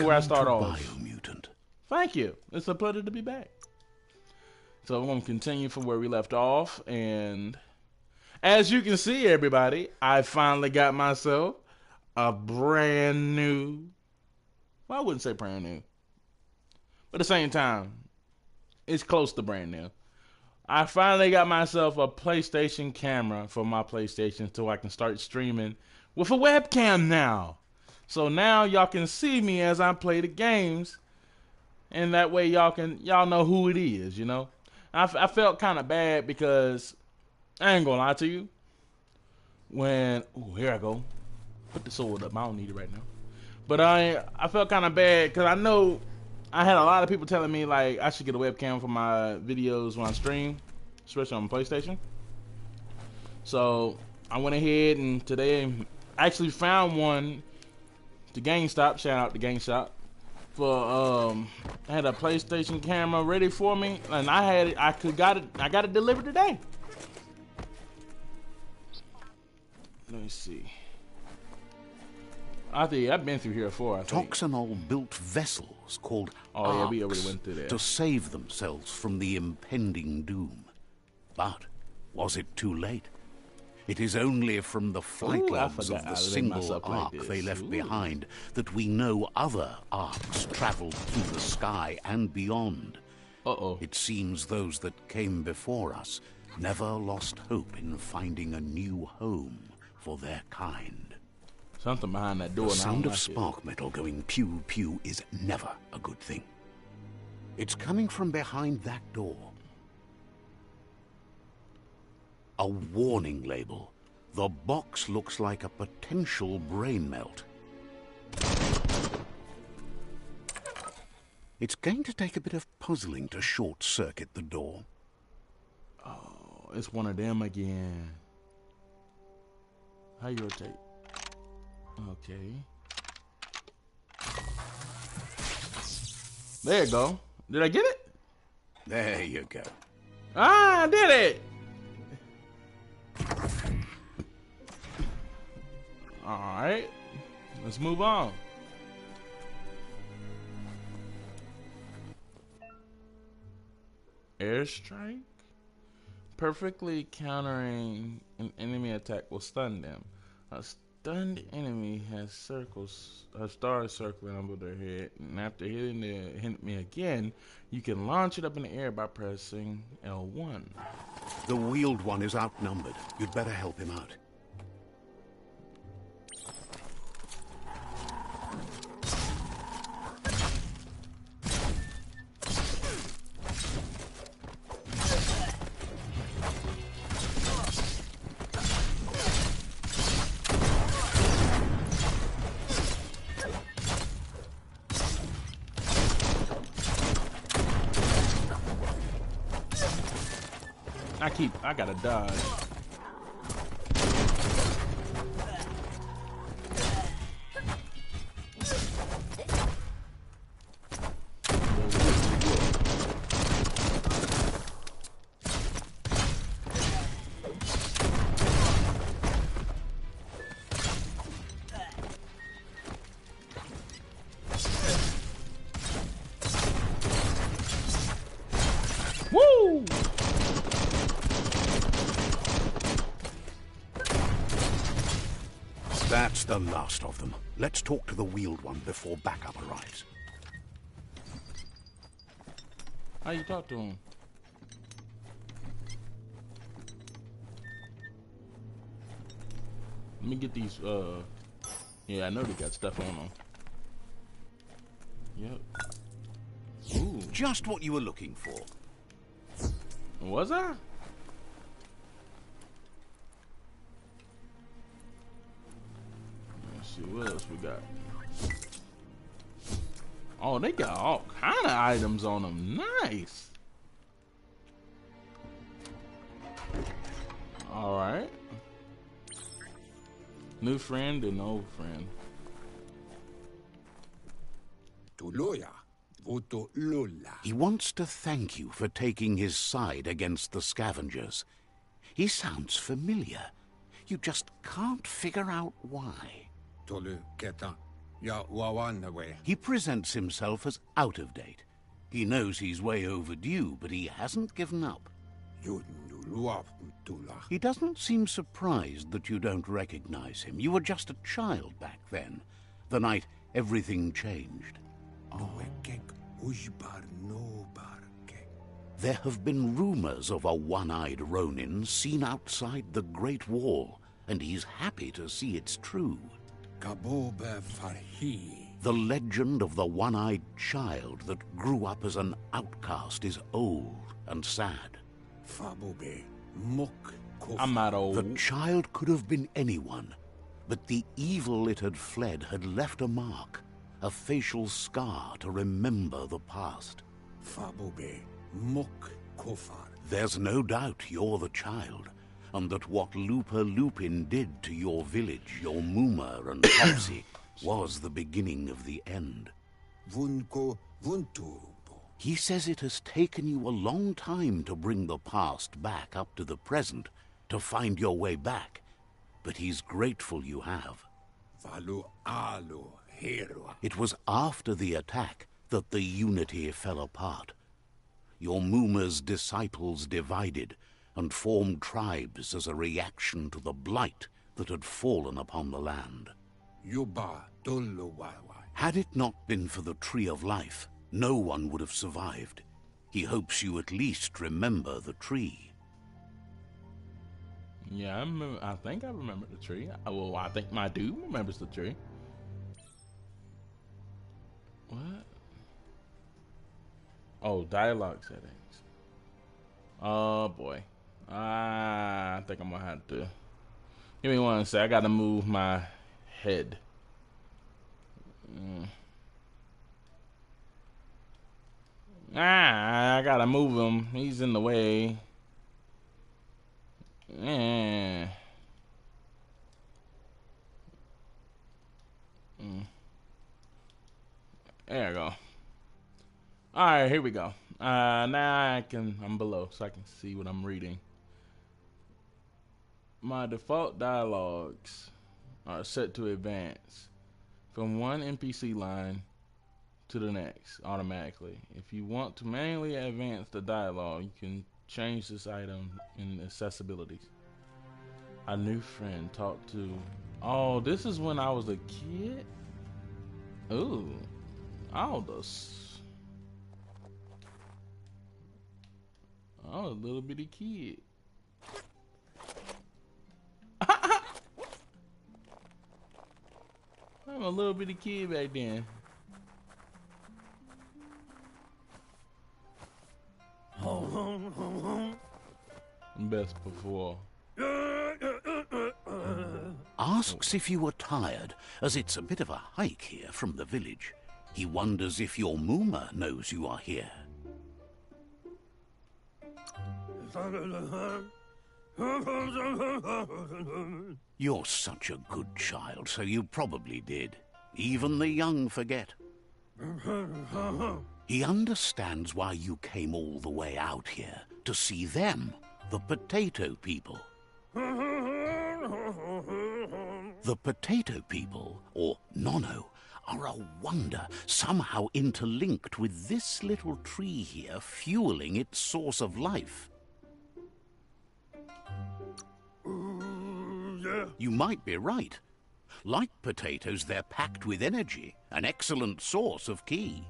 where I start off. Biomutant. Thank you. It's a pleasure to be back. So I'm going to continue from where we left off. And as you can see, everybody, I finally got myself a brand new... Well, I wouldn't say brand new. But at the same time, it's close to brand new. I finally got myself a PlayStation camera for my PlayStation so I can start streaming with a webcam now. So now y'all can see me as I play the games, and that way y'all know who it is, you know. I felt kind of bad because I ain't gonna lie to you. Here I go. Put the sword up. I don't need it right now. But I felt kind of bad because I know I had a lot of people telling me like I should get a webcam for my videos when I stream, especially on PlayStation. So I went ahead and today actually found one to GameStop. Shout out to GameStop for I had a PlayStation camera ready for me, and I got it delivered today. Let me see. I think I've been through here before. Toxanol built vessels called arcs we already went through that. to save themselves from the impending doom. But was it too late? It is only from the flight logs of the single arc they left behind that we know other arcs traveled through the sky and beyond. It seems those that came before us never lost hope in finding a new home for their kind. Something behind that door. The sound of spark metal going pew pew is never a good thing. It's coming from behind that door. A warning label. The box looks like a potential brain melt. It's going to take a bit of puzzling to short-circuit the door. Oh, it's one of them again. How you rotate? Okay. There you go. Did I get it? There you go. Ah, I did it! Alright. Let's move on. Airstrike? Perfectly countering an enemy attack will stun them. A stunned enemy has stars circling over their head, and after hitting the enemy again, you can launch it up in the air by pressing L1. The wheeled one is outnumbered. You'd better help him out. I gotta dodge. Woo! That's the last of them. Let's talk to the wheeled one before backup arrives. How you talk to him? Let me get these, yeah, I know they got stuff on them. Yep. Ooh. Just what you were looking for. Was I? Let's see what else we got. Oh, they got all kind of items on them. Nice. All right. New friend and old friend. He wants to thank you for taking his side against the scavengers. He sounds familiar. You just can't figure out why. He presents himself as out of date. He knows he's way overdue, but he hasn't given up. He doesn't seem surprised that you don't recognize him. You were just a child back then, the night everything changed. There have been rumors of a one-eyed Ronin seen outside the Great Wall, and he's happy to see it's true. The legend of the one-eyed child that grew up as an outcast is old and sad. I'm not old. The child could have been anyone, but the evil it had fled had left a mark, a facial scar to remember the past. There's no doubt you're the child, and that what Lupa Lupin did to your village, your Muma and Topsy, was the beginning of the end. He says it has taken you a long time to bring the past back up to the present, to find your way back, but he's grateful you have. It was after the attack that the unity fell apart. Your Muma's disciples divided and formed tribes as a reaction to the blight that had fallen upon the land. Had it not been for the Tree of Life, no one would have survived. He hopes you at least remember the tree. Yeah, I think I remember the tree. Well, I think my dude remembers the tree. What? Oh, dialogue settings. Oh boy. I think I'm gonna have to. Give me one sec. I gotta move my head. I gotta move him. He's in the way. There you go. Alright, here we go. Now I'm below so I can see what I'm reading. My default dialogues are set to advance from one NPC line to the next automatically. If you want to manually advance the dialogue, you can change this item in accessibilities. A new friend talked to. Oh, this is when I was a kid? Ooh. I was a little bitty kid. I'm a little bitty kid back then. Best before. Asks if you were tired, as it's a bit of a hike here from the village. He wonders if your Muma knows you are here. You're such a good child, so you probably did. Even the young forget. He understands why you came all the way out here, to see them, the potato people. The potato people, or Nono, are a wonder, somehow interlinked with this little tree here, fueling its source of life. You might be right. Like potatoes, they're packed with energy, an excellent source of ki.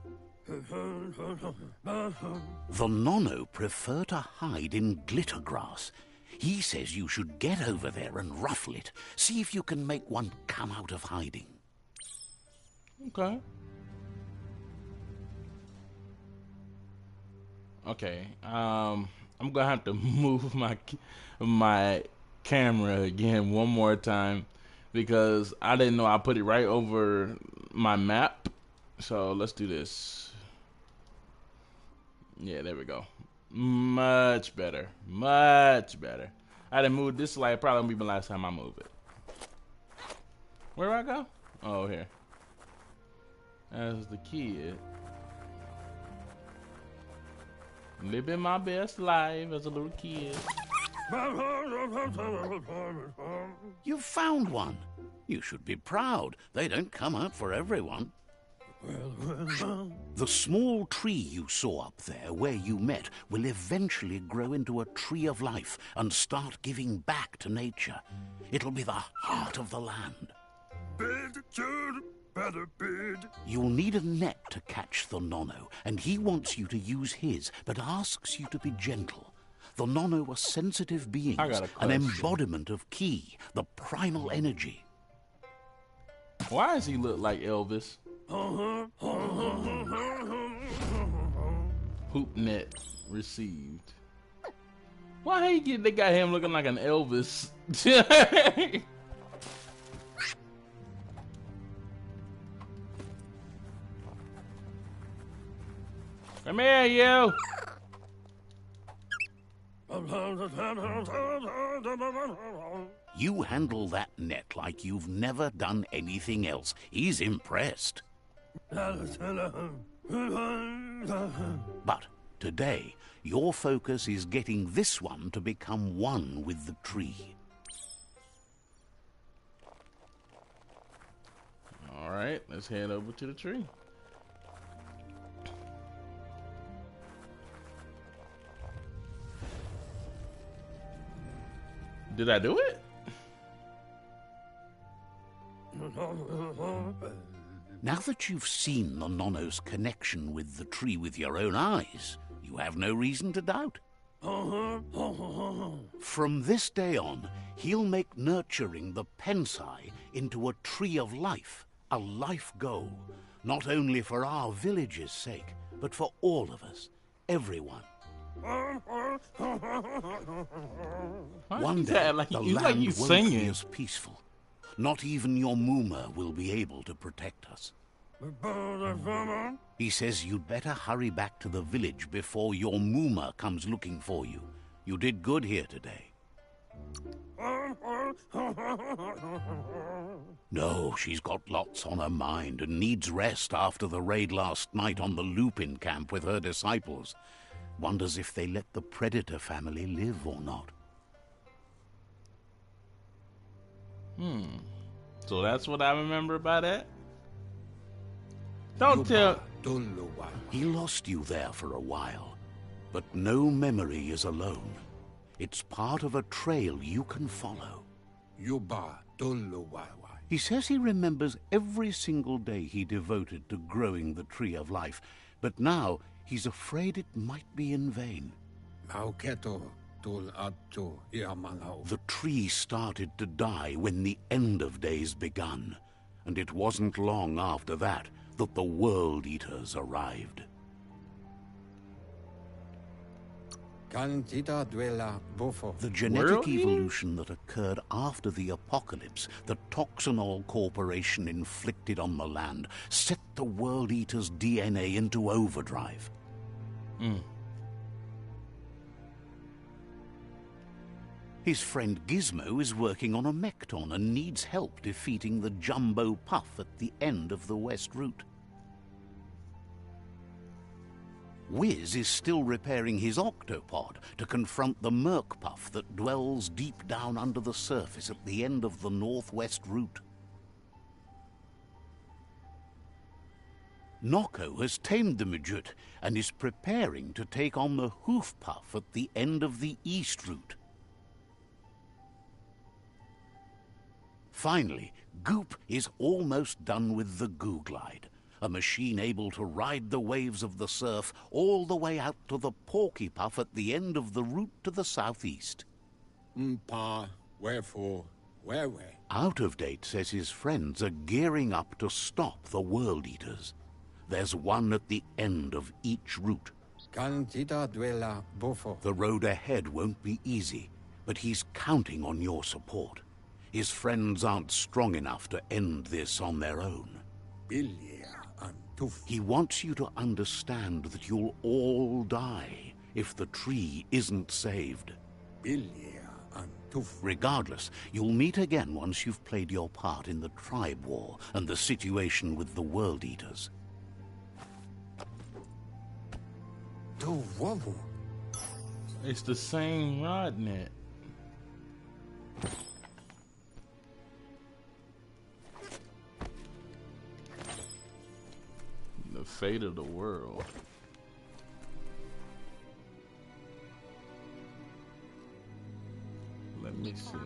The Nono prefer to hide in glitter grass. He says you should get over there and ruffle it. See if you can make one come out of hiding. Okay. Okay. I'm gonna have to move my camera again one more time because I didn't know I put it right over my map. So let's do this. Yeah, there we go. Much better. Much better. I didn't move this light. Probably won't be the last time I move it. Where do I go? Oh, here. As the kid. Living my best life as a little kid. You've found one. You should be proud. They don't come out for everyone. The small tree you saw up there where you met will eventually grow into a tree of life and start giving back to nature. It'll be the heart of the land. You'll need a net to catch the Nono, and he wants you to use his, but asks you to be gentle. The Nono are sensitive beings, an embodiment of Ki, the primal energy. Why does he look like Elvis? Hoop net received. Why they got him looking like an Elvis? Come here, you. You handle that net like you've never done anything else. He's impressed. But today, your focus is getting this one to become one with the tree. All right, let's head over to the tree. Did I do it? Now that you've seen the Nono's connection with the tree with your own eyes, you have no reason to doubt. From this day on, he'll make nurturing the Pensai into a tree of life, a life goal, not only for our village's sake, but for all of us, everyone. One day, the land won't be as peaceful. Not even your Muma will be able to protect us. He says you'd better hurry back to the village before your Muma comes looking for you. You did good here today. No, she's got lots on her mind and needs rest after the raid last night on the Lupin camp with her disciples. Wonders if they let the Predator family live or not. So that's what I remember about that? Don't tell... He lost you there for a while, but no memory is alone. It's part of a trail you can follow. He says he remembers every single day he devoted to growing the Tree of Life, but now he's afraid it might be in vain. The tree started to die when the end of days begun, and it wasn't long after that that the World Eaters arrived. The genetic evolution that occurred after the apocalypse that Toxanol Corporation inflicted on the land set the World Eaters' DNA into overdrive. His friend Gizmo is working on a Mekton and needs help defeating the Jumbo Puff at the end of the West Route. Wiz is still repairing his octopod to confront the Merc Puff that dwells deep down under the surface at the end of the Northwest Route. Noko has tamed the Midget and is preparing to take on the Hoof Puff at the end of the East Route. Finally, Goop is almost done with the Googlide, a machine able to ride the waves of the surf all the way out to the Porky Puff at the end of the route to the southeast. Wherefore, where? Out of Date says his friends are gearing up to stop the World Eaters. There's one at the end of each route. The road ahead won't be easy, but he's counting on your support. His friends aren't strong enough to end this on their own. He wants you to understand that you'll all die if the tree isn't saved. Regardless, you'll meet again once you've played your part in the tribe war and the situation with the World Eaters. It's the same rod net. Fate of the world. Let me see.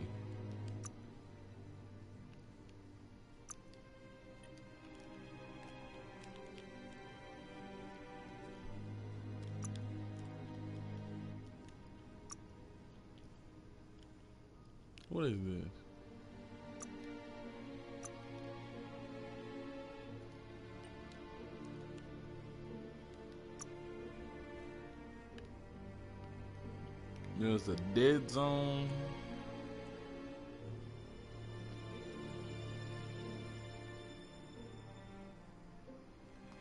What is this? There's a dead zone.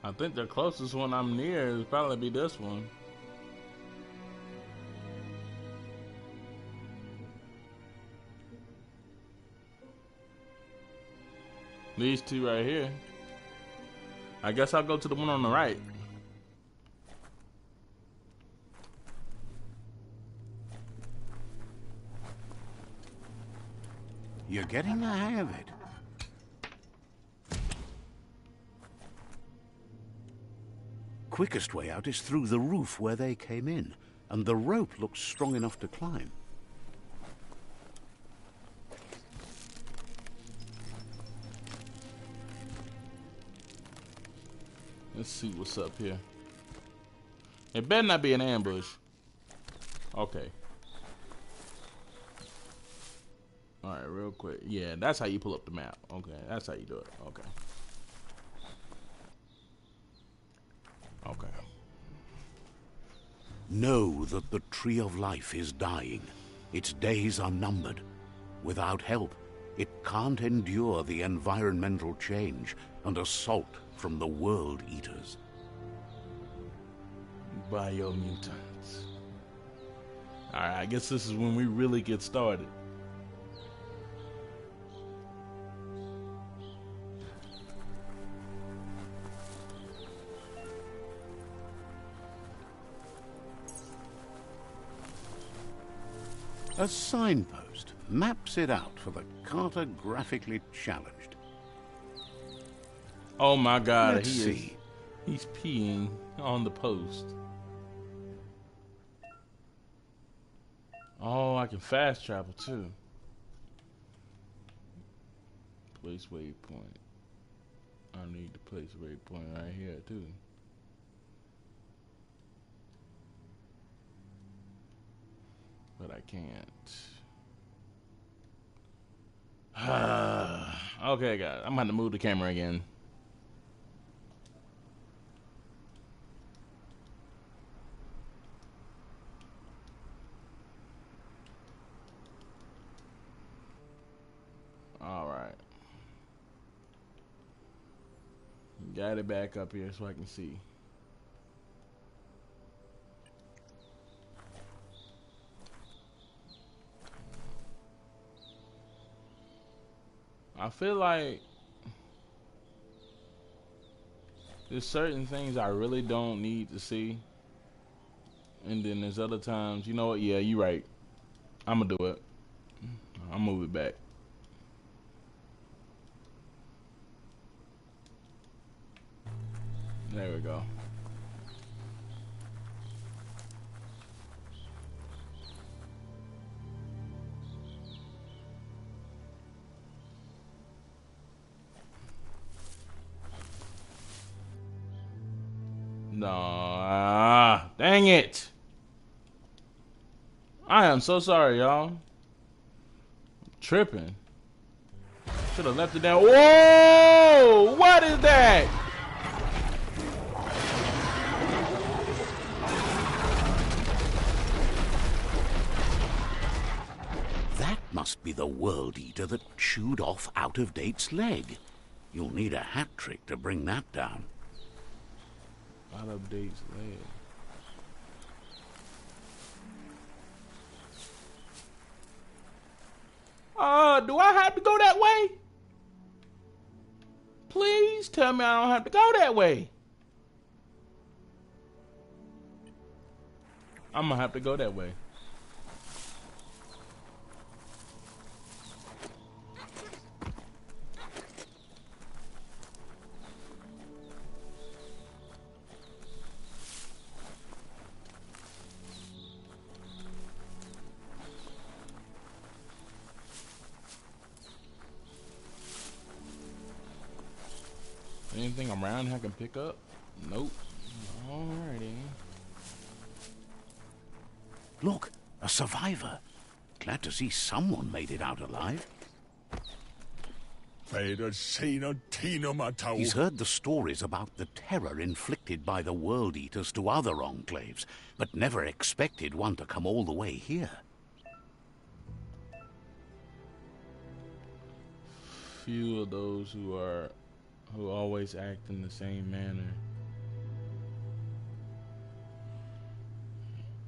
I think the closest one I'm near is probably be this one. These two right here. I guess I'll go to the one on the right. You're getting the hang of it. Quickest way out is through the roof where they came in, and the rope looks strong enough to climb. Let's see what's up here. It better not be an ambush. Okay. Alright, real quick. Yeah, that's how you pull up the map. Okay, that's how you do it. Okay. Okay. Know that the Tree of Life is dying. Its days are numbered. Without help, it can't endure the environmental change and assault from the World Eaters. Biomutants. Alright, I guess this is when we really get started. A signpost maps it out for the cartographically challenged. Oh my God, Let's see. He's peeing on the post. Oh, I can fast travel too. Place waypoint. I need to place waypoint right here too. But I can't. Okay, guys, I'm going to move the camera again. All right. Got it back up here so I can see. I feel like there's certain things I really don't need to see. And then there's other times, you know what? Yeah, you're right. I'm going to do it. I'll move it back. There we go. No, dang it. I am so sorry, y'all. Tripping. Should have left it down. Whoa! What is that? That must be the World Eater that chewed off Out-of-Date's leg. You'll need a hat trick to bring that down. Out-of-Date's leg. Do I have to go that way? Please tell me I don't have to go that way. I'm gonna have to go that way. anything around I can pick up? Nope. Alrighty. Look, a survivor. Glad to see someone made it out alive. He's heard the stories about the terror inflicted by the World Eaters to other enclaves, but never expected one to come all the way here. Few of those who always act in the same manner.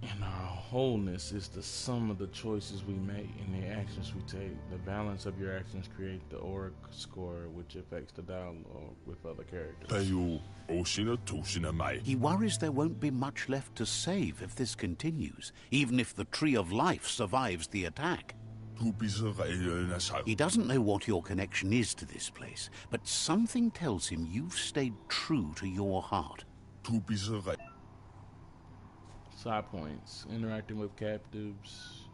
And our wholeness is the sum of the choices we make and the actions we take. The balance of your actions create the auric score, which affects the dialogue with other characters. He worries there won't be much left to save if this continues, even if the Tree of Life survives the attack. He doesn't know what your connection is to this place, but something tells him you've stayed true to your heart. Side points. Interacting with captives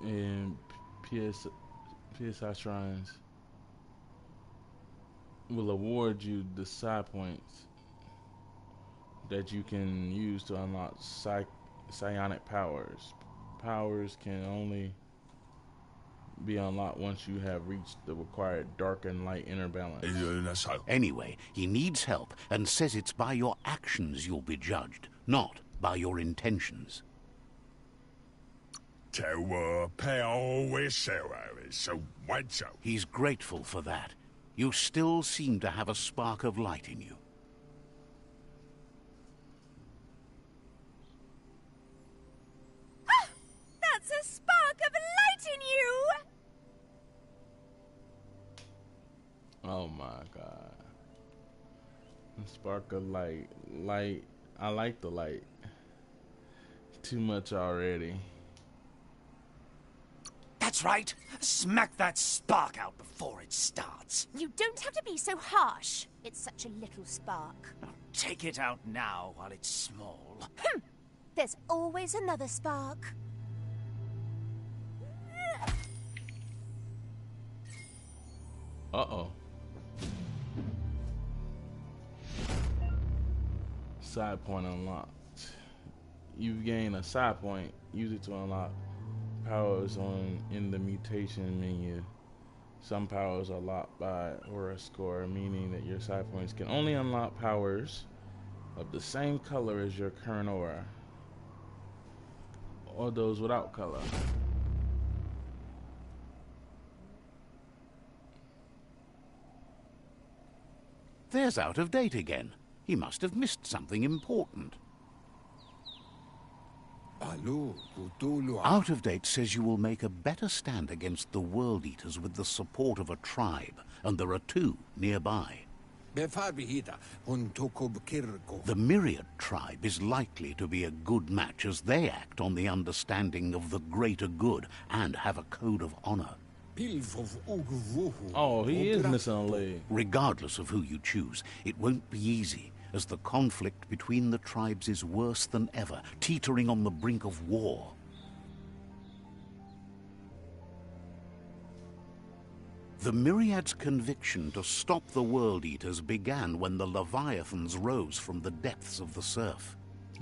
and PSI shrines will award you the side points that you can use to unlock psionic powers. Powers can only be unlocked once you have reached the required dark and light inner balance. Anyway, he needs help and says it's by your actions you'll be judged, not by your intentions. He's grateful for that. You still seem to have a spark of light in you. Ah, that's a spark of light in you! Oh my god. Spark of light. Light. I like the light. Too much already. That's right. Smack that spark out before it starts. You don't have to be so harsh. It's such a little spark. Now take it out now while it's small. There's always another spark. Uh-oh. Side point unlocked. You've gained a side point. Use it to unlock powers in the mutation menu. Some powers are locked by aura score, meaning that your side points can only unlock powers of the same color as your current aura, or those without color. There's Out of Date again. He must have missed something important. Out of Date says you will make a better stand against the World Eaters with the support of a tribe, and there are two nearby. The Myriad tribe is likely to be a good match, as they act on the understanding of the greater good and have a code of honor. Oh, he is missing a leg. Regardless of who you choose, it won't be easy, as the conflict between the tribes is worse than ever, teetering on the brink of war. The Myriad's conviction to stop the World Eaters began when the Leviathans rose from the depths of the surf.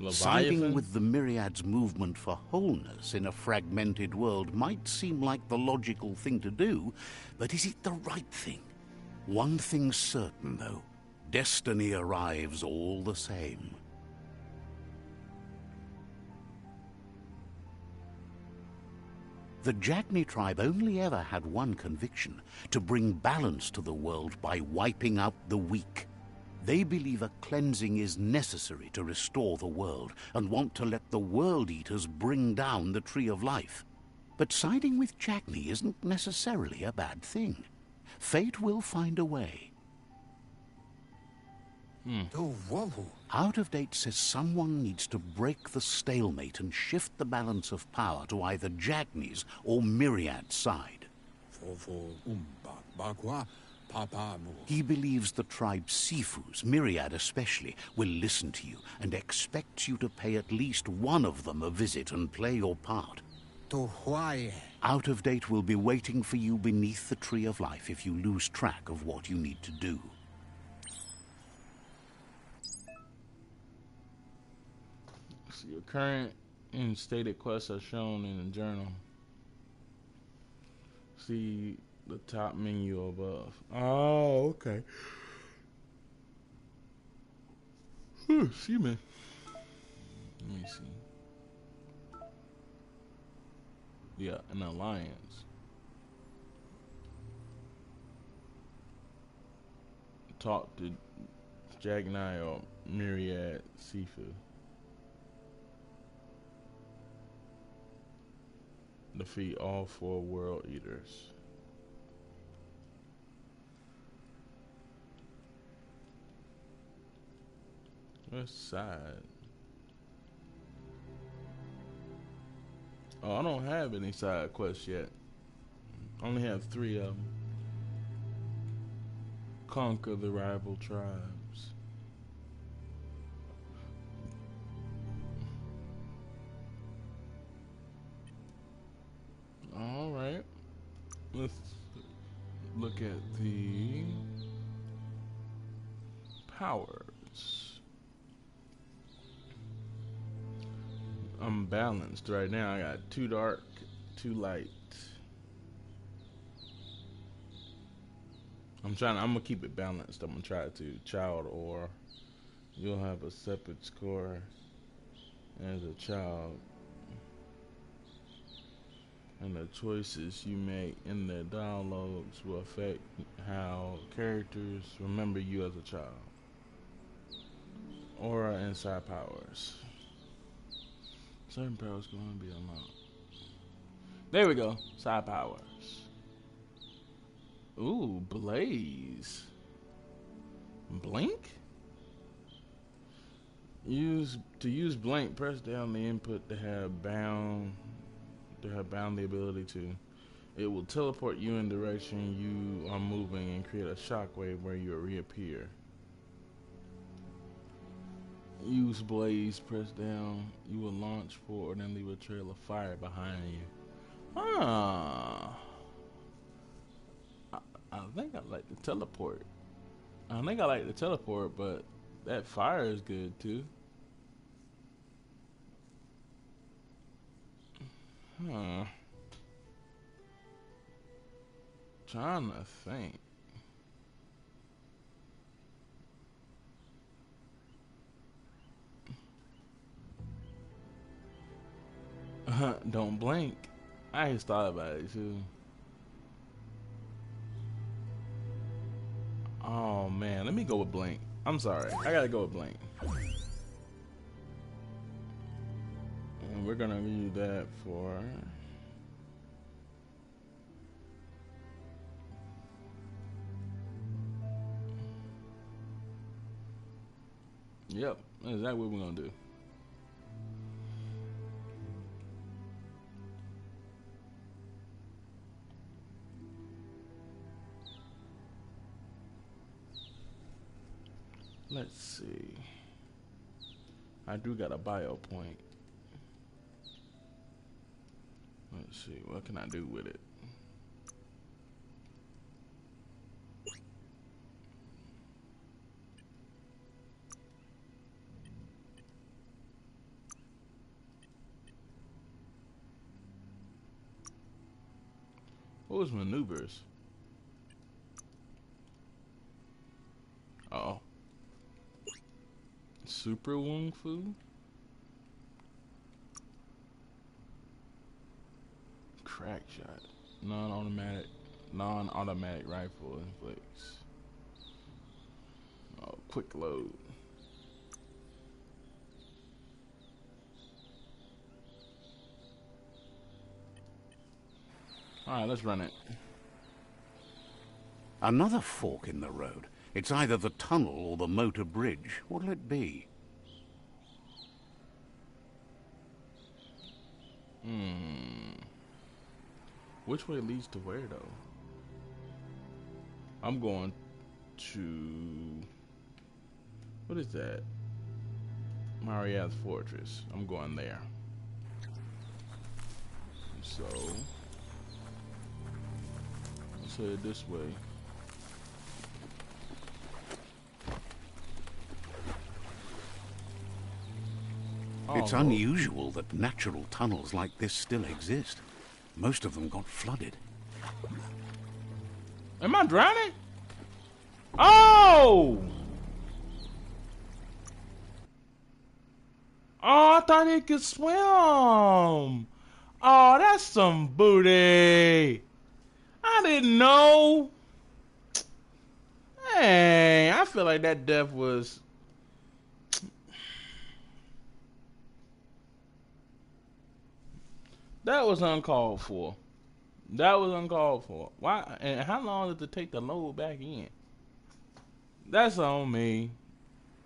Siding with the Myriad's movement for wholeness in a fragmented world might seem like the logical thing to do, but is it the right thing? One thing's certain, though. Destiny arrives all the same. The Jagni tribe only ever had one conviction: to bring balance to the world by wiping out the weak. They believe a cleansing is necessary to restore the world, and want to let the World Eaters bring down the Tree of Life. But siding with Jagni isn't necessarily a bad thing. Fate will find a way. Out of Date says someone needs to break the stalemate and shift the balance of power to either Jagni's or Myriad's side. He believes the tribe's Sifus, Myriad especially, will listen to you and expects you to pay at least one of them a visit and play your part. Out of Date will be waiting for you beneath the Tree of Life if you lose track of what you need to do. Your current and stated quests are shown in the journal. See the top menu above. Oh, okay. Excuse me. Let me see. Yeah, an alliance. Talk to Jagnai or Myriad Sifu. Defeat all 4 world eaters. West side. Oh, I don't have any side quests yet. I only have 3 of them. Conquer the rival tribes. Alright. Let's look at the powers. I'm balanced right now. I got 2 dark, 2 light. I'm gonna keep it balanced. I'm gonna try to child, or you'll have a separate score as a child, and the choices you make in the dialogues will affect how characters remember you as a child. Aura and side powers. Certain powers can only be unlocked. There we go. Side powers. Ooh, Blaze. Blink? Use Blink, press down the input to have bound the ability to. It will teleport you in the direction you are moving and create a shockwave where you reappear. Use Blaze, press down. You will launch forward and leave a trail of fire behind you. Ah. I think I like to teleport. But that fire is good too. Huh. Trying to think. Don't blink. I just thought about it too. Oh man, let me go with Blink. I'm sorry, I gotta go with Blink. And we're gonna use that for. Yep, that's exactly what we're gonna do. Let's see. I do got a bio point. Let's see, what can I do with it? What was maneuvers? Uh oh. Super Wung Fu? Crack shot. Non-automatic rifle inflicts. Oh, quick load. Alright, let's run it. Another fork in the road. It's either the tunnel or the motor bridge. What'll it be? Which way leads to where though? I'm going to. What is that? Maria's Fortress. I'm going there. So let's head this way. It's unusual that natural tunnels like this still exist. Most of them got flooded. Am I drowning? Oh! Oh, I thought he could swim. Oh, that's some booty. I didn't know. Hey, I feel like that death was... That was uncalled for. That was uncalled for. Why? And how long did it take to load back in? That's on me.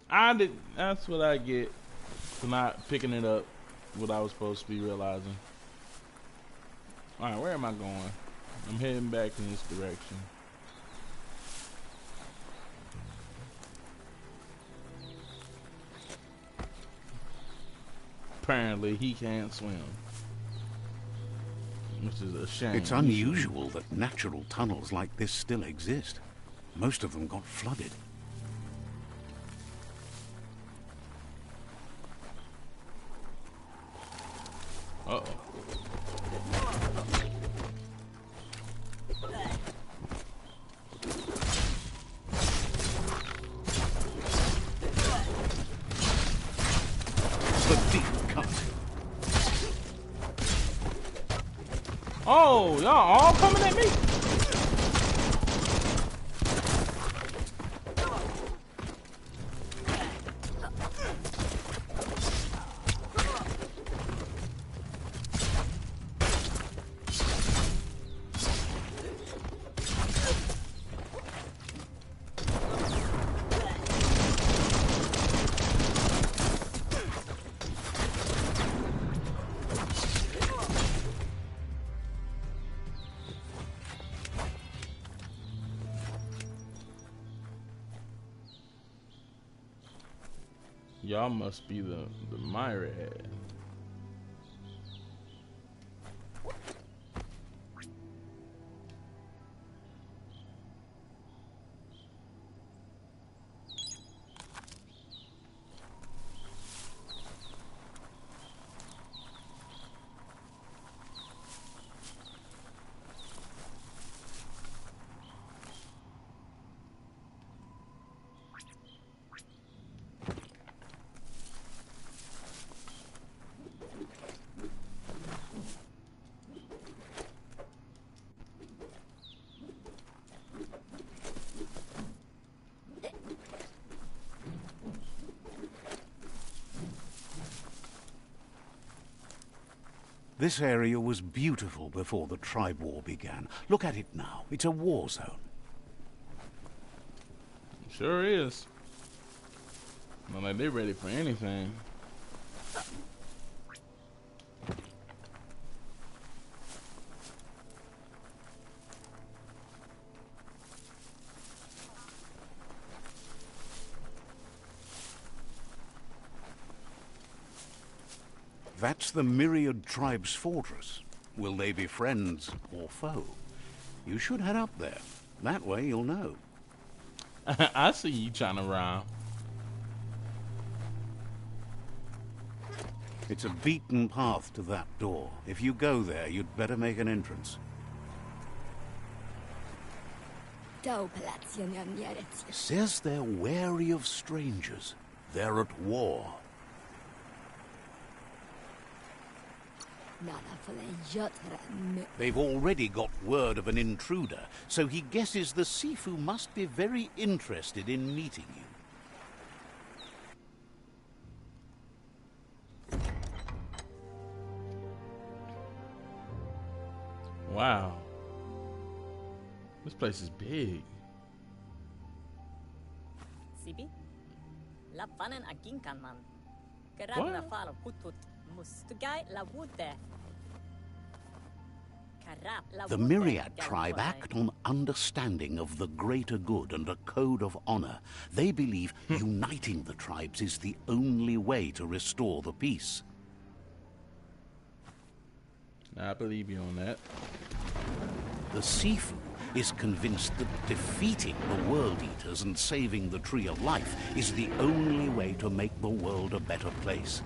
That's what I get for not picking it up. What I was supposed to be realizing. All right, where am I going? I'm heading back in this direction. Apparently, he can't swim. Which is a shame. It's unusual that natural tunnels like this still exist. Most of them got flooded. Uh-oh. The deep cut. Oh, y'all all coming at me? Y'all must be the myriad. This area was beautiful before the tribe war began. Look at it now. It's a war zone. Sure is. Not like they're ready for anything. That's the Myriad Tribe's fortress. Will they be friends or foe? You should head up there. That way you'll know. I see you trying to rhyme. It's a beaten path to that door. If you go there, you'd better make an entrance. Says they're wary of strangers. They're at war. They've already got word of an intruder, so he guesses the Sifu must be very interested in meeting you. Wow. This place is big. Sibi? Lapanan aking kanman. What? Karag na falo putut mustugay la wute. The Myriad tribe act on understanding of the greater good and a code of honor. They believe uniting the tribes is the only way to restore the peace. I believe you on that. The Sifu is convinced that defeating the World Eaters and saving the Tree of Life is the only way to make the world a better place.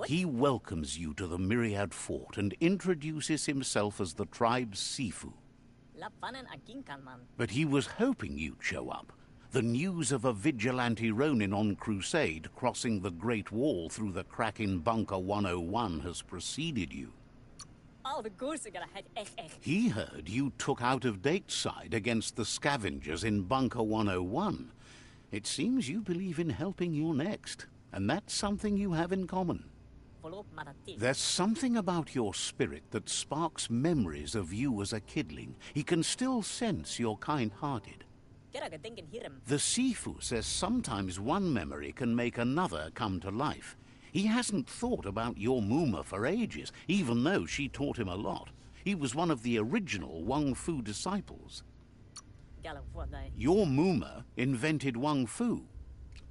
He welcomes you to the Myriad Fort and introduces himself as the tribe's Sifu. But he was hoping you'd show up. The news of a vigilante Ronin on crusade crossing the Great Wall through the crack in Bunker 101 has preceded you. He heard you took out-of-date side against the scavengers in Bunker 101. It seems you believe in helping your next, and that's something you have in common. There's something about your spirit that sparks memories of you as a kidling. He can still sense you're kind-hearted. The Sifu says sometimes one memory can make another come to life. He hasn't thought about your Muma for ages, even though she taught him a lot. He was one of the original Wung Fu disciples. Your Muma invented Wung Fu.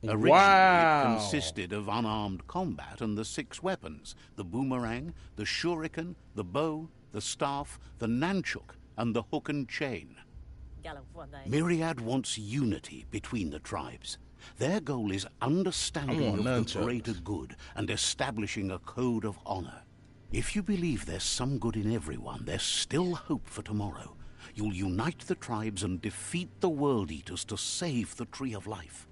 Originally, it consisted of unarmed combat and the 6 weapons: the boomerang, the shuriken, the bow, the staff, the nunchuk, and the hook and chain. Myriad wants unity between the tribes. Their goal is understanding of the greater good and establishing a code of honor. If you believe there's some good in everyone, there's still hope for tomorrow. You'll unite the tribes and defeat the World Eaters to save the Tree of Life.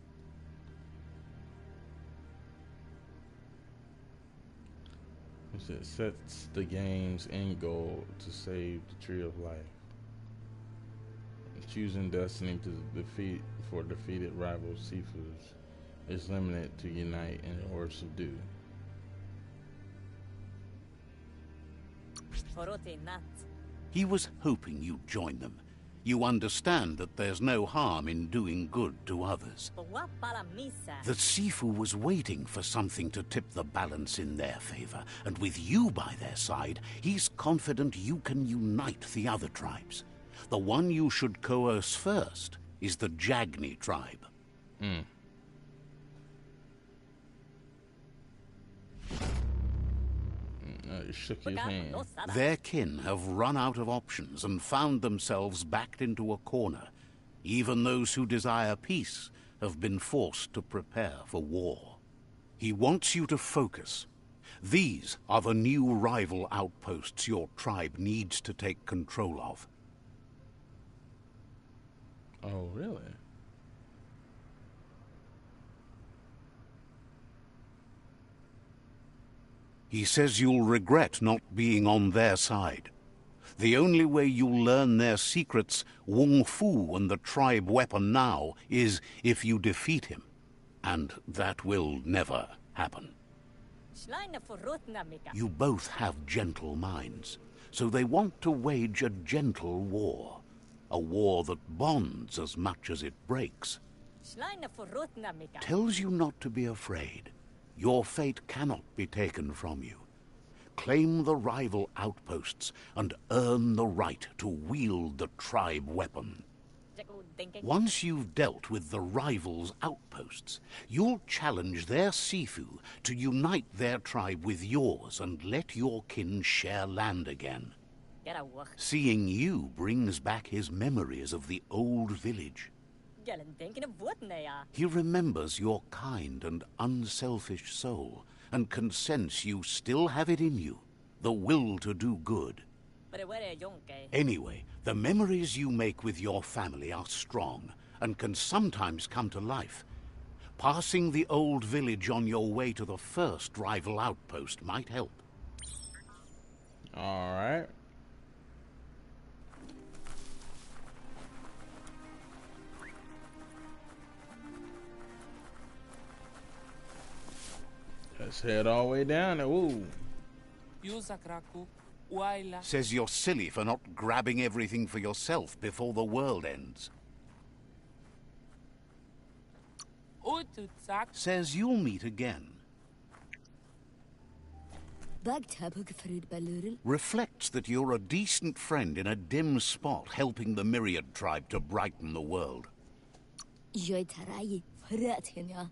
It sets the game's end goal to save the Tree of Life. Choosing destiny to defeat for defeated rival Sifus is limited to unite or subdue. He was hoping you'd join them. You understand that there's no harm in doing good to others. The Sifu was waiting for something to tip the balance in their favor, and with you by their side, he's confident you can unite the other tribes. The one you should coerce first is the Jagni tribe. Shook his hand. Their kin have run out of options and found themselves backed into a corner. Even those who desire peace have been forced to prepare for war. He wants you to focus. These are the new rival outposts your tribe needs to take control of. Oh, really? He says you'll regret not being on their side. The only way you'll learn their secrets, Wung Fu and the tribe weapon now, is if you defeat him. And that will never happen. You both have gentle minds, so they want to wage a gentle war. A war that bonds as much as it breaks. Tells you not to be afraid. Your fate cannot be taken from you. Claim the rival outposts and earn the right to wield the tribe weapon. Once you've dealt with the rivals' outposts, you'll challenge their Sifu to unite their tribe with yours and let your kin share land again. Seeing you brings back his memories of the old village. He remembers your kind and unselfish soul, and can sense you still have it in you, the will to do good. Anyway, the memories you make with your family are strong, and can sometimes come to life. Passing the old village on your way to the first rival outpost might help. All right. Let's head all the way down there. Ooh. Says you're silly for not grabbing everything for yourself before the world ends. Says you'll meet again. Reflects that you're a decent friend in a dim spot helping the Myriad tribe to brighten the world.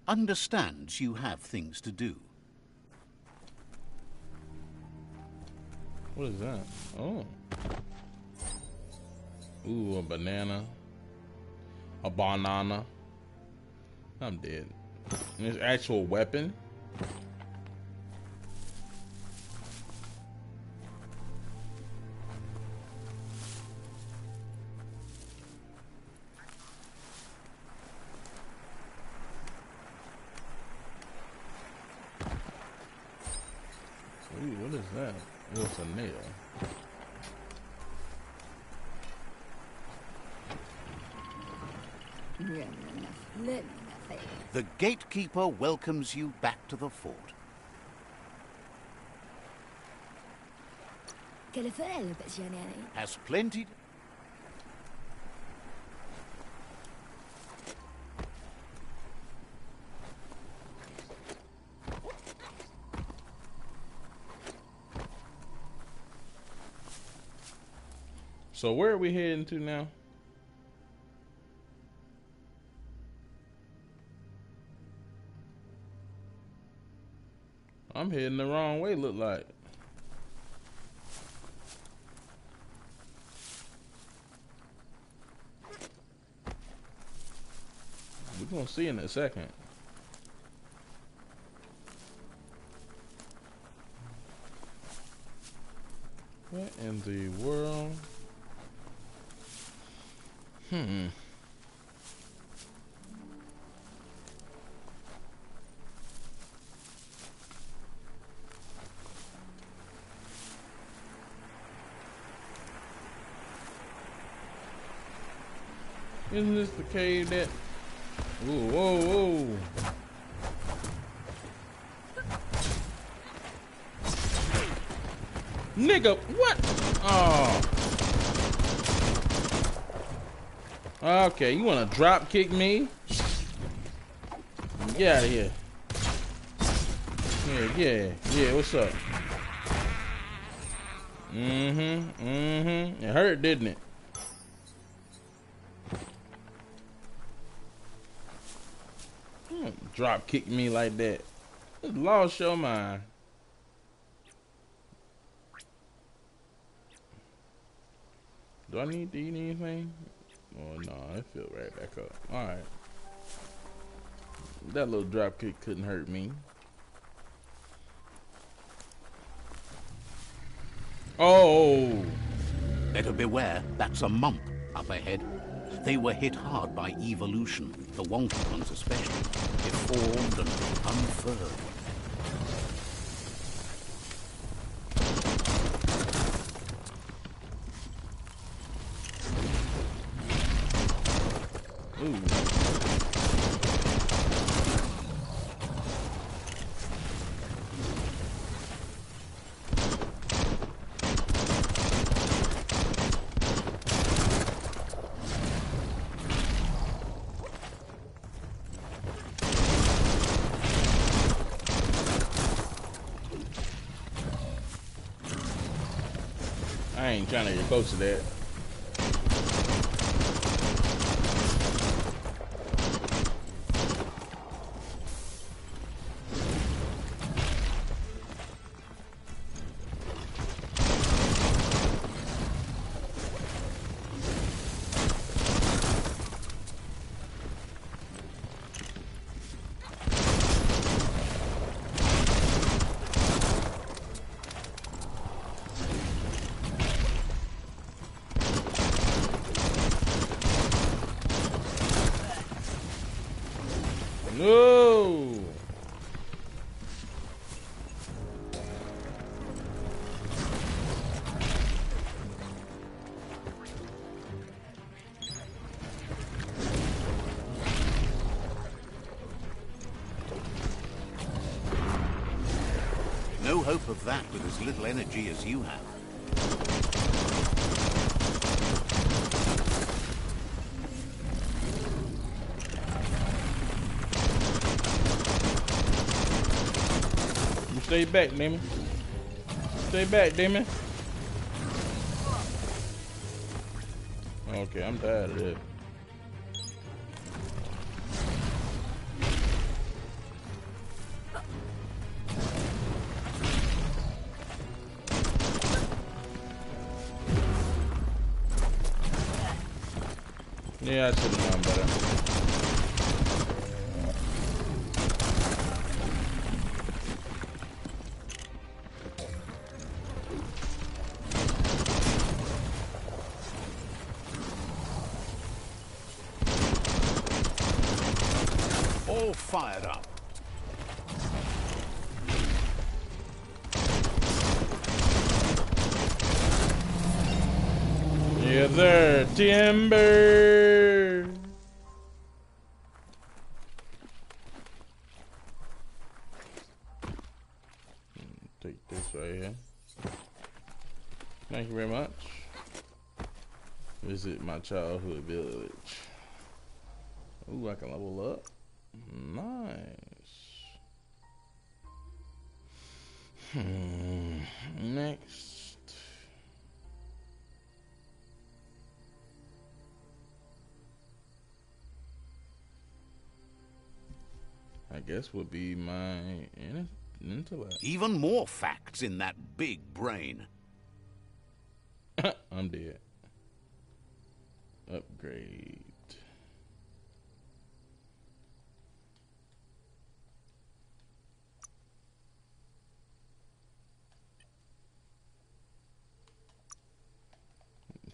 Understands you have things to do. What is that? Oh. Ooh, a banana. A banana. I'm dead. And his actual weapon. that? What's a nail? The gatekeeper welcomes you back to the fort. Has plenty. So where are we heading to now? I'm heading the wrong way, look like. We're gonna see in a second. What in the world? Isn't this the cave that... Ooh, whoa, whoa. Nigga, what? Oh. Okay, you wanna drop kick me? Get out of here. Yeah, what's up? It hurt, didn't it? Drop kick me like that. Just lost your mind. Do I need to eat anything? Oh no, I feel right back up. Alright. That little drop kick couldn't hurt me. Oh! Better beware, that's a mump up ahead. They were hit hard by evolution, the wonky ones especially, deformed and unfurled. I ain't trying to get close to that. No! No hope of that with as little energy as you have. Stay back, Damon. Stay back, Damon. Okay, I'm tired of this. Yeah, I should have known better. All fired up. Yes, sir. Timber. Take this right here. Thank you very much. Visit my childhood village. Ooh, I can level up. Nice. Next. I guess would be my intellect. Even more facts in that big brain. I'm dead. Upgrade.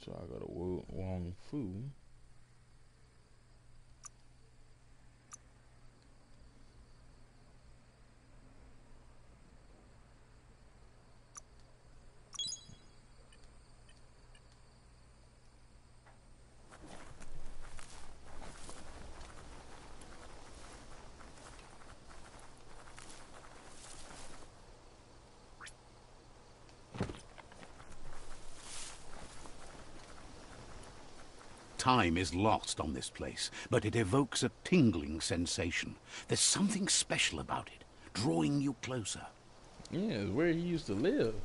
So I go to Wong Fu. Time is lost on this place, but it evokes a tingling sensation. There's something special about it, drawing you closer. Yeah, it's where he used to live.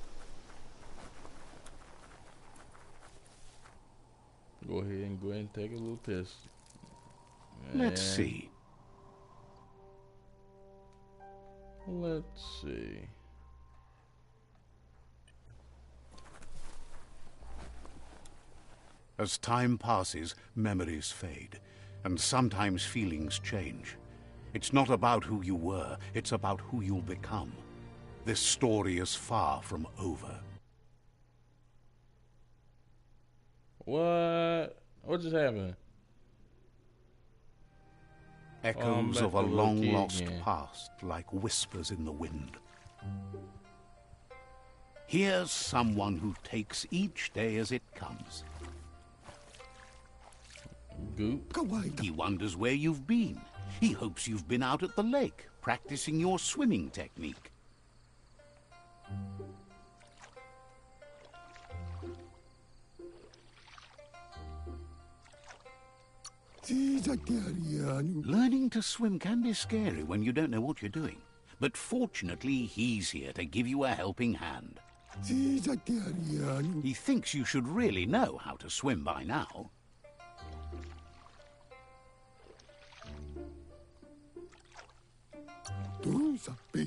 Go ahead and take a little piss. Let's see. Let's see. As time passes, memories fade, and sometimes feelings change. It's not about who you were, it's about who you'll become. This story is far from over. What? What just happened? Echoes of a long-lost past, like whispers in the wind. Here's someone who takes each day as it comes. Goop. He wonders where you've been. He hopes you've been out at the lake, practicing your swimming technique. Learning to swim can be scary when you don't know what you're doing. But fortunately, he's here to give you a helping hand. He thinks you should really know how to swim by now.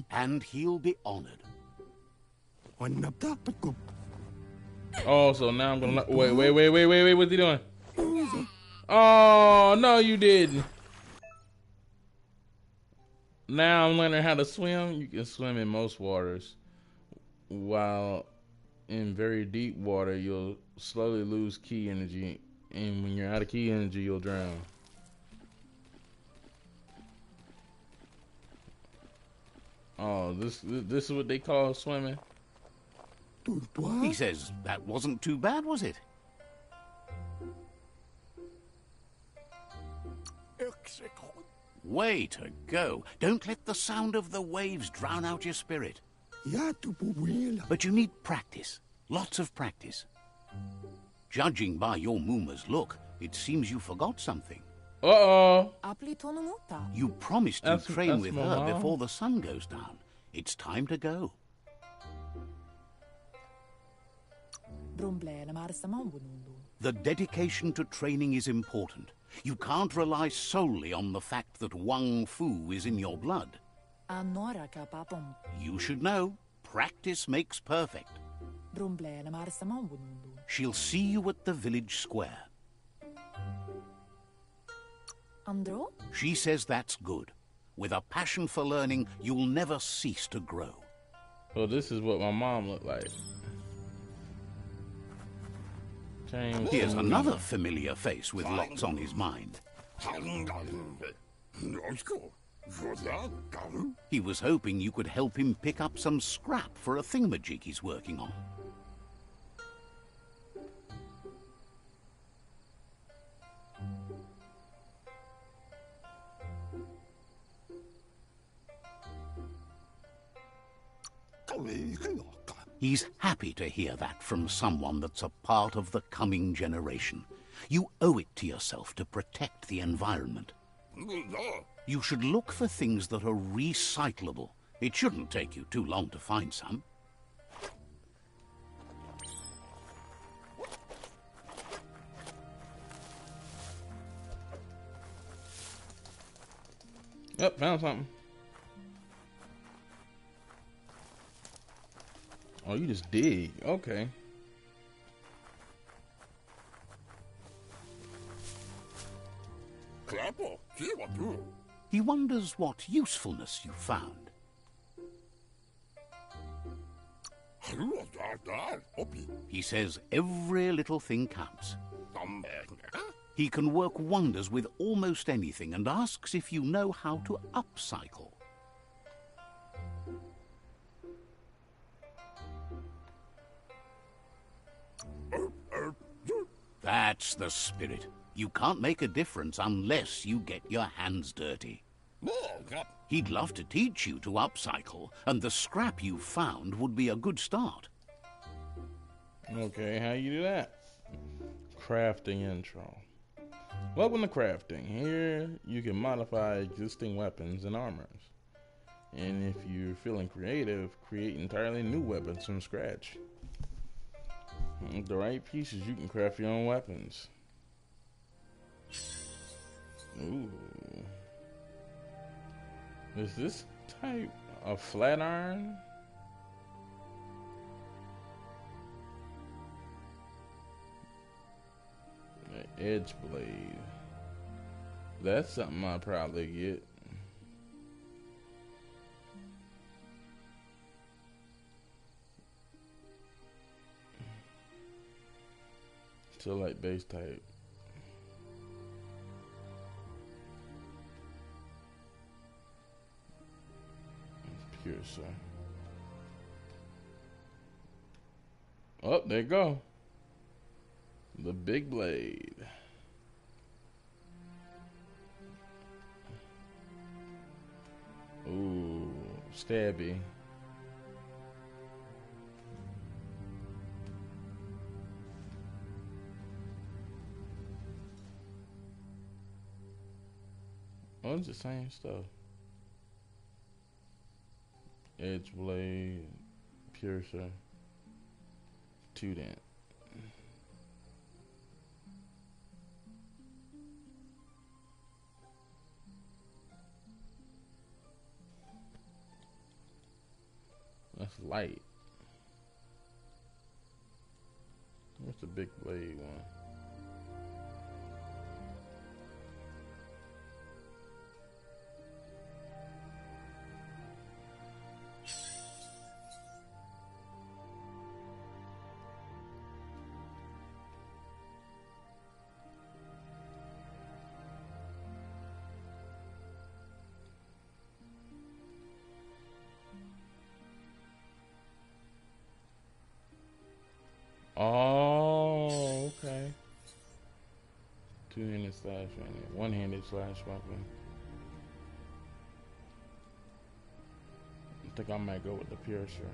And he'll be honored. Oh, so now I'm gonna wait. What's he doing? Oh no, you didn't. Now I'm learning how to swim. You can swim in most waters, while in very deep water you'll slowly lose key energy, and when you're out of key energy, you'll drown. Oh, this is what they call swimming? He says that wasn't too bad, was it? Way to go. Don't let the sound of the waves drown out your spirit. But you need practice. Lots of practice. Judging by your Muma's look, it seems you forgot something. Uh-oh. You promised to train with her before the sun goes down. It's time to go. The dedication to training is important. You can't rely solely on the fact that Wang Fu is in your blood. You should know, practice makes perfect. She'll see you at the village square. She says that's good. With a passion for learning, you'll never cease to grow. Well, this is what my mom looked like. Here's another familiar face with lots on his mind. He was hoping you could help him pick up some scrap for a thingamajig he's working on. He's happy to hear that from someone that's a part of the coming generation. You owe it to yourself to protect the environment. You should look for things that are recyclable. It shouldn't take you too long to find some. Yep, found something. Oh, you just dig. Okay. He wonders what usefulness you found. He says every little thing counts. He can work wonders with almost anything and asks if you know how to upcycle. That's the spirit. You can't make a difference unless you get your hands dirty. He'd love to teach you to upcycle, and the scrap you found would be a good start. Okay, how you do that? Crafting intro. Welcome to crafting. Here you can modify existing weapons and armors. And if you're feeling creative, create entirely new weapons from scratch. With the right pieces, you can craft your own weapons. Ooh. Is this type of flat iron? An edge blade. That's something I'll probably get. Still like base type. Pure, sir. Oh, there you go. The big blade. Ooh, stabby. Oh, it's the same stuff. Edge blade, piercer, 2 dent. That's light. What's the big blade one? Oh, okay. 2-handed slash weapon. 1-handed slash weapon. I think I might go with the piercer.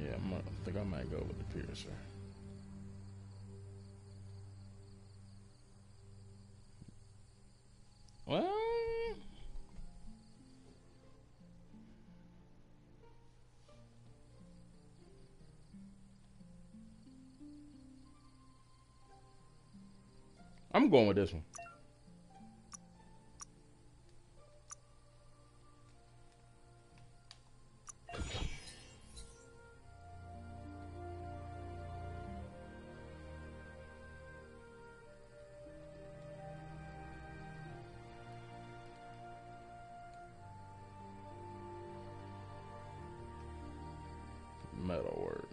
Yeah, I think I might go with the piercer. Well, I'm going with this one. Metalwork.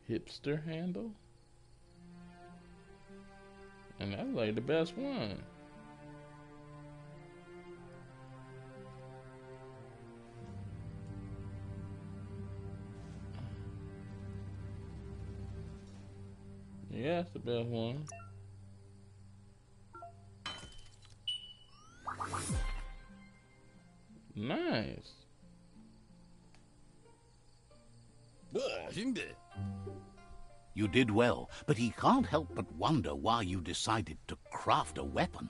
Hipster handle. And that's like the best one. Yeah, that's the best one. Nice. You did well, but he can't help but wonder why you decided to craft a weapon.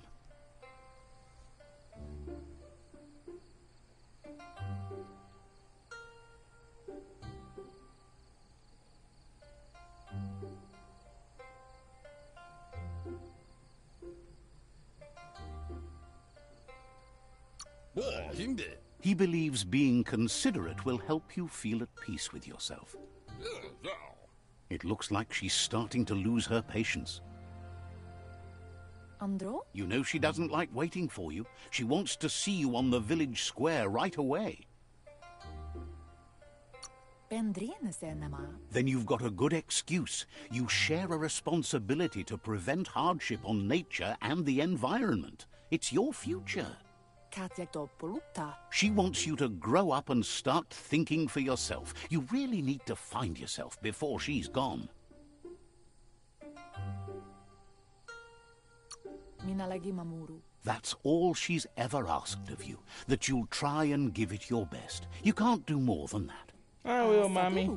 He believes being considerate will help you feel at peace with yourself. It looks like she's starting to lose her patience. Andro? You know she doesn't like waiting for you. She wants to see you on the village square right away. Then you've got a good excuse. You share a responsibility to prevent hardship on nature and the environment. It's your future. She wants you to grow up and start thinking for yourself. You really need to find yourself before she's gone. That's all she's ever asked of you, that you'll try and give it your best. You can't do more than that. I will, Mommy.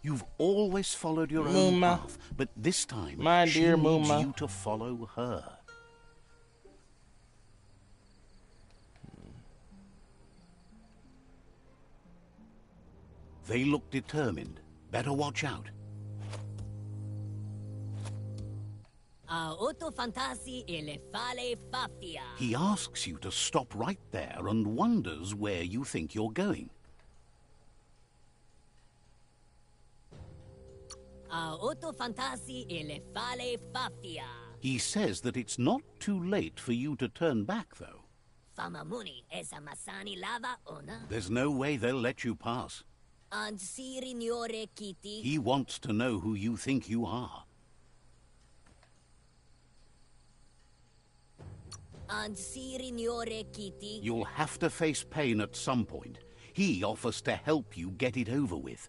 You've always followed your own path, but this time she needs you to follow her. They look determined. Better watch out. He asks you to stop right there and wonders where you think you're going. He says that it's not too late for you to turn back, though. There's no way they'll let you pass. He wants to know who you think you are. You'll have to face pain at some point. He offers to help you get it over with.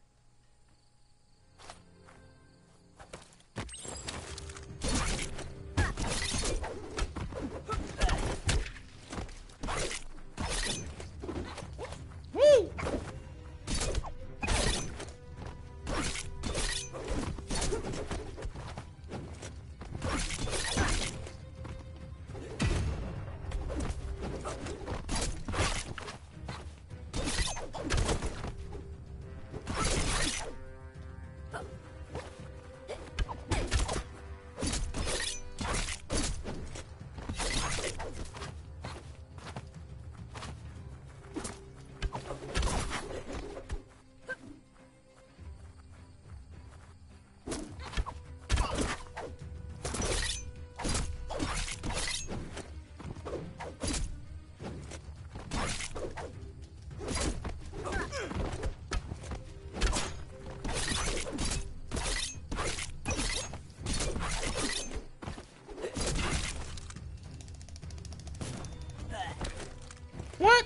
What?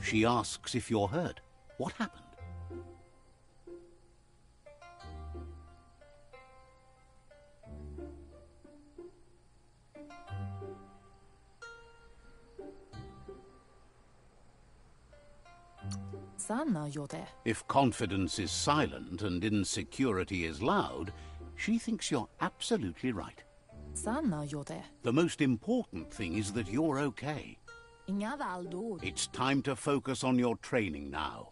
She asks if you're hurt. What happened? If confidence is silent and insecurity is loud, she thinks you're absolutely right. The most important thing is that you're okay. It's time to focus on your training now.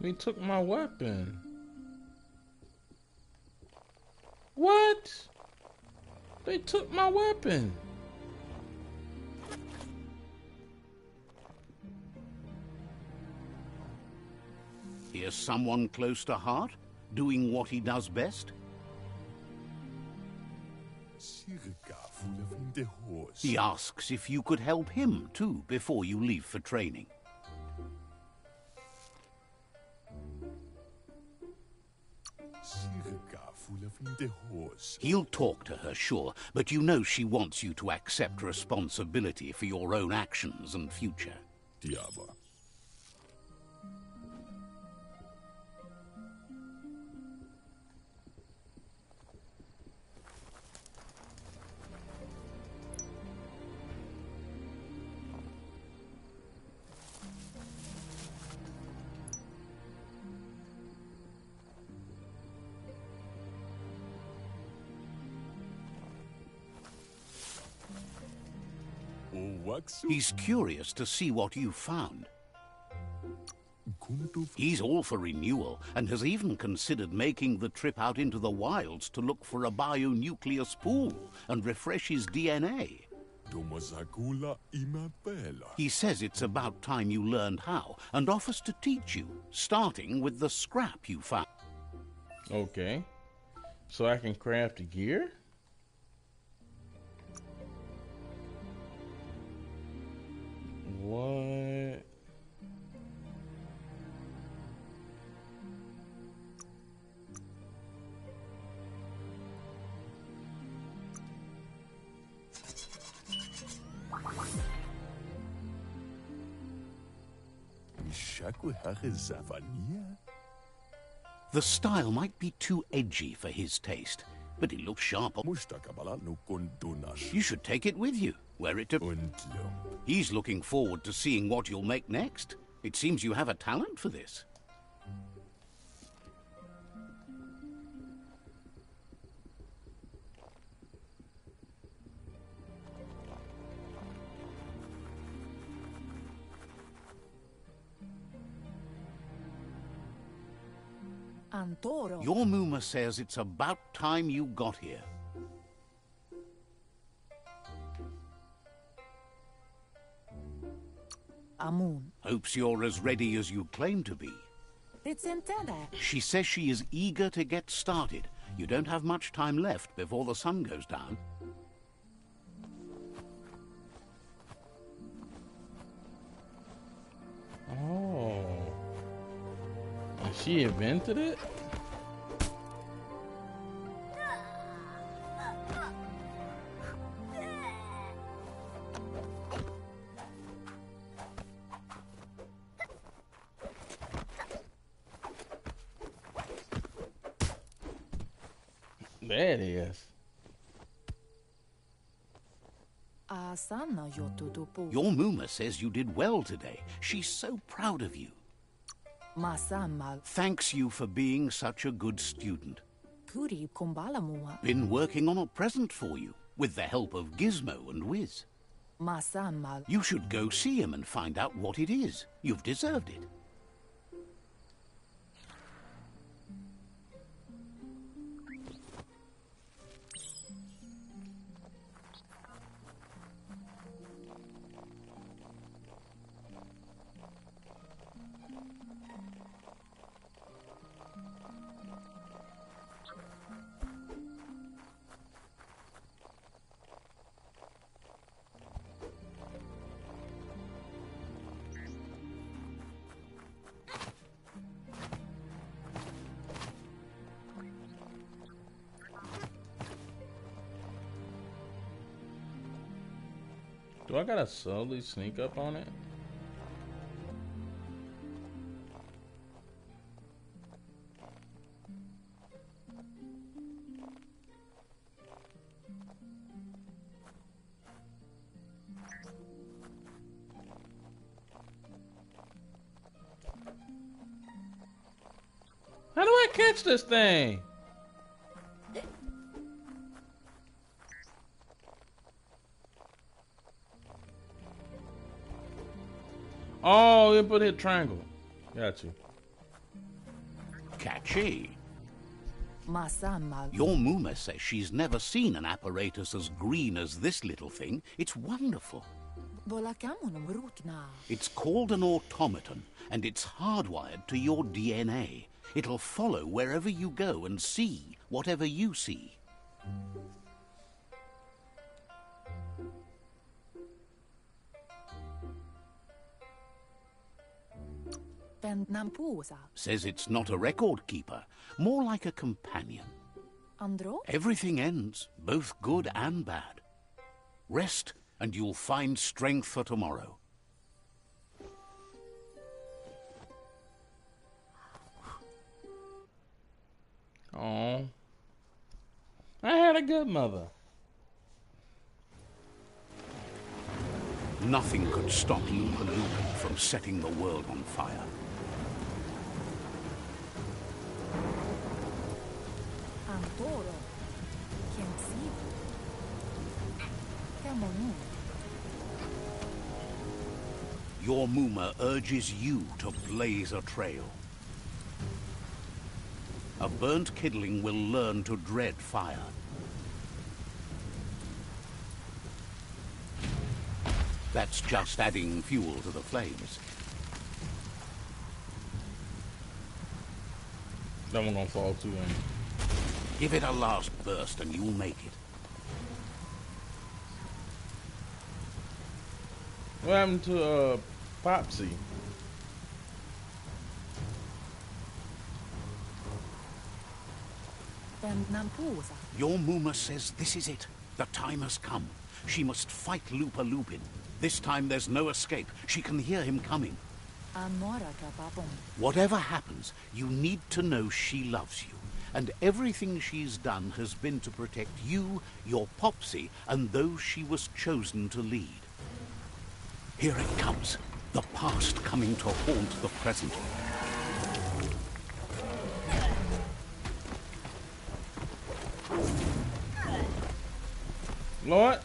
They took my weapon. What? They took my weapon. just someone close to heart, doing what he does best? He asks if you could help him too before you leave for training. He'll talk to her, sure, but you know she wants you to accept responsibility for your own actions and future. He's curious to see what you found. He's all for renewal and has even considered making the trip out into the wilds to look for a bionuclear spool and refresh his DNA. He says it's about time you learned how and offers to teach you, starting with the scrap you found. Okay. So I can craft a gear? What? The style might be too edgy for his taste, but it looks sharp. You should take it with you. Wear it to... He's looking forward to seeing what you'll make next. It seems you have a talent for this. Antoro. Your Muma says it's about time you got here. Amun. Hopes you're as ready as you claim to be. It's intended. She says she is eager to get started. You don't have much time left before the sun goes down. Oh. And she invented it? There it is. Your Muma says you did well today. She's so proud of you. Thanks you for being such a good student. Been working on a present for you, with the help of Gizmo and Wiz. You should go see him and find out what it is. You've deserved it. Do I gotta slowly sneak up on it? How do I catch this thing? Oh, you put it triangle. Got you. Catchy. Your Muma says she's never seen an apparatus as green as this little thing. It's wonderful. It's called an automaton, and it's hardwired to your DNA. It'll follow wherever you go and see whatever you see. Says it's not a record keeper, more like a companion. Everything ends, both good and bad. Rest, and you'll find strength for tomorrow. Oh, I had a good mother. Nothing could stop Lupa Lupin from setting the world on fire. Your Muma urges you to blaze a trail. A burnt kidling will learn to dread fire. That's just adding fuel to the flames. That one gonna fall too, ain't it? Give it a last burst and you'll make it. What happened to Popsy? Your Muma says this is it. The time has come. She must fight Lupa Lupin. This time there's no escape. She can hear him coming. Whatever happens, you need to know she loves you. And everything she's done has been to protect you, your Popsy, and those she was chosen to lead. Here it comes. The past coming to haunt the present. Lord.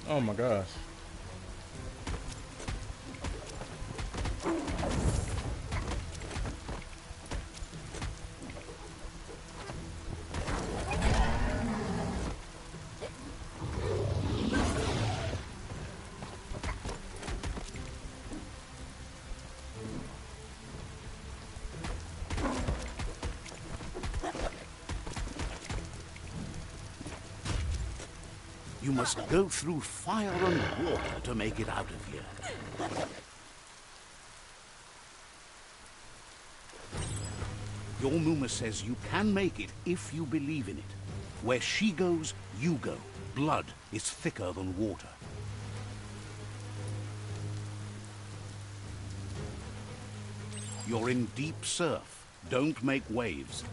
Oh my gosh. You must go through fire and water to make it out of here. Your Muma says you can make it if you believe in it. Where she goes, you go. Blood is thicker than water. You're in deep surf. Don't make waves.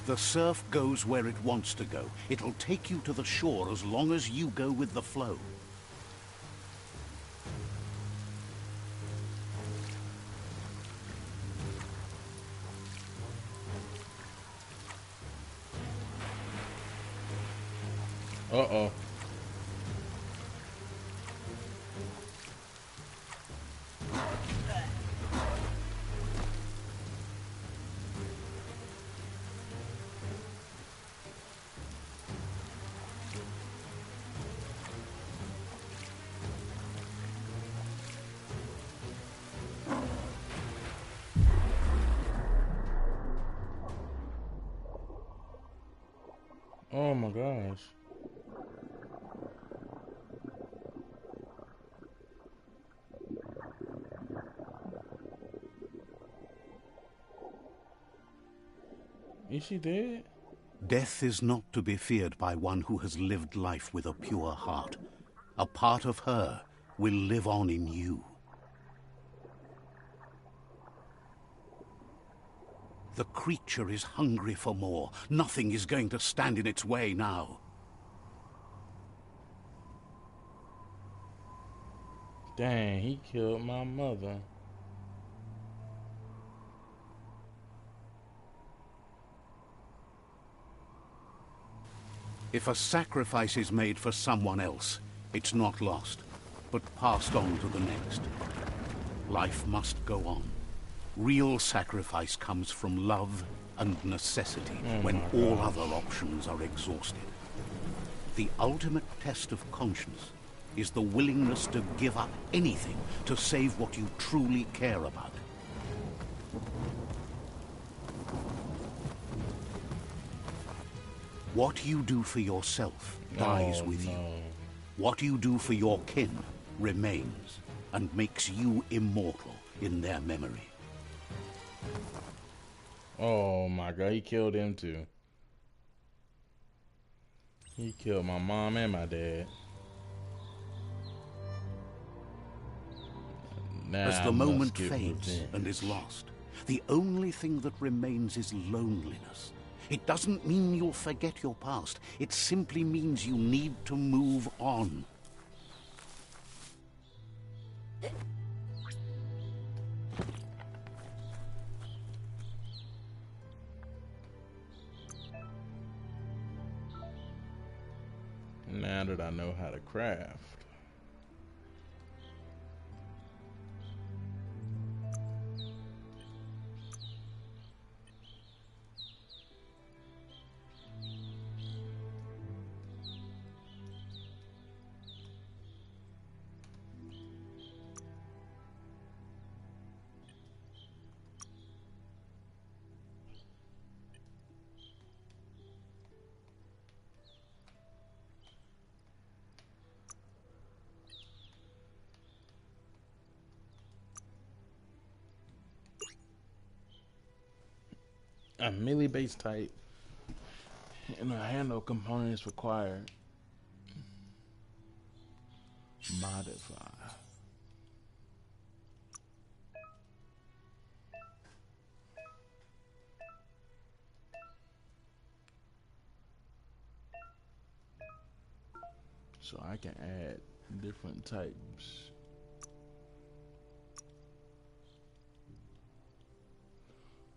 The surf goes where it wants to go. It'll take you to the shore as long as you go with the flow. Uh-oh. Oh my gosh. Is she dead? Death is not to be feared by one who has lived life with a pure heart. A part of her will live on in you. The creature is hungry for more. Nothing is going to stand in its way now. Dang, he killed my mother. If a sacrifice is made for someone else, it's not lost, but passed on to the next. Life must go on. Real sacrifice comes from love and necessity when all other options are exhausted. The ultimate test of conscience is the willingness to give up anything to save what you truly care about. What you do for yourself dies with you. What you do for your kin remains and makes you immortal in their memory. Oh my God, he killed him too. He killed my mom and my dad. Now As the moment fades and is lost, the only thing that remains is loneliness. It doesn't mean you'll forget your past. It simply means you need to move on. Now that I know how to craft. A melee base type and a handle components required. Modify. So I can add different types.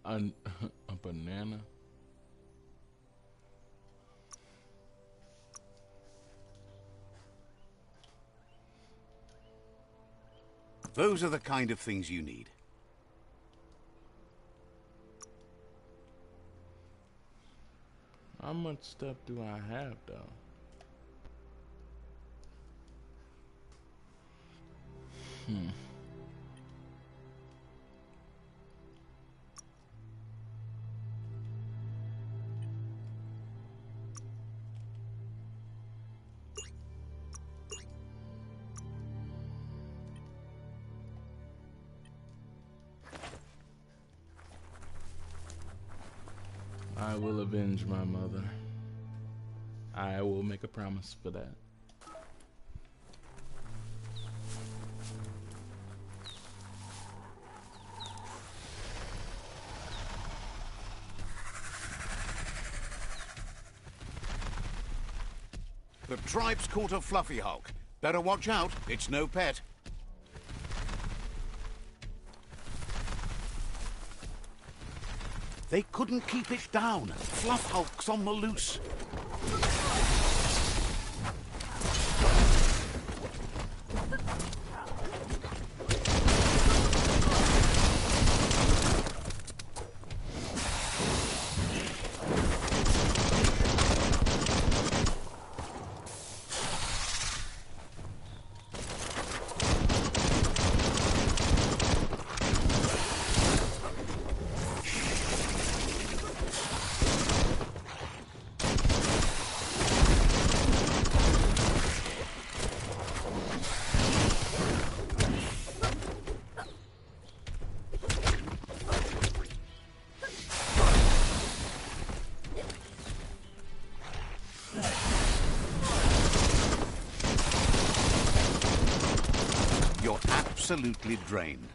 A banana. Those are the kind of things you need. How much stuff do I have though? I will avenge my mother. I will make a promise for that. The tribe's caught a fluffy hulk. Better watch out, it's no pet. They couldn't keep it down. Fluff hulk's on the loose. You're absolutely drained.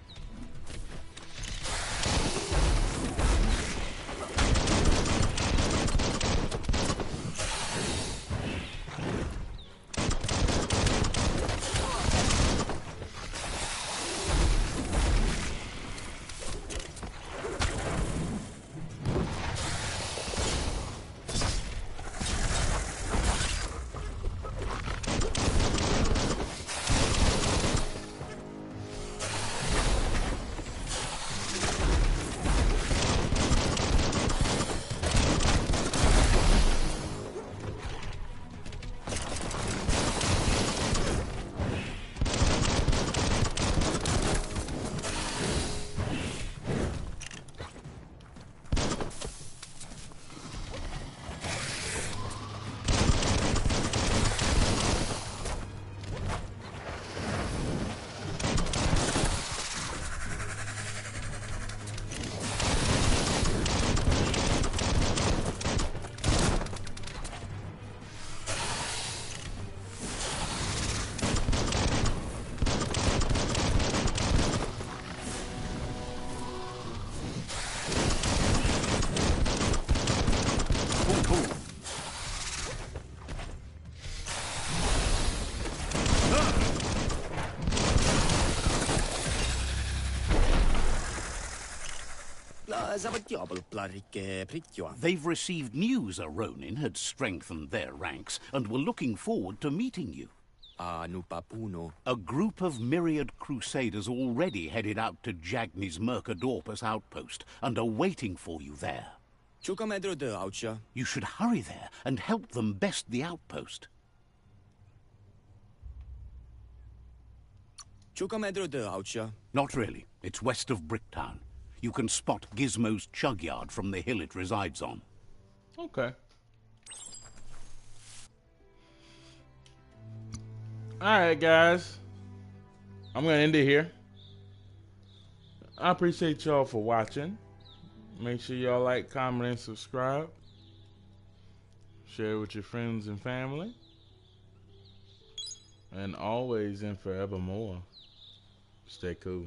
They've received news a Ronin had strengthened their ranks and were looking forward to meeting you. A group of myriad crusaders already headed out to Jagni's Mercadorpus outpost and are waiting for you there. You should hurry there and help them best the outpost. Not really. It's west of Bricktown. You can spot Gizmo's chug yard from the hill it resides on. Okay. Alright, guys. I'm going to end it here. I appreciate y'all for watching. Make sure y'all like, comment, and subscribe. Share with your friends and family. And always and forevermore, stay cool.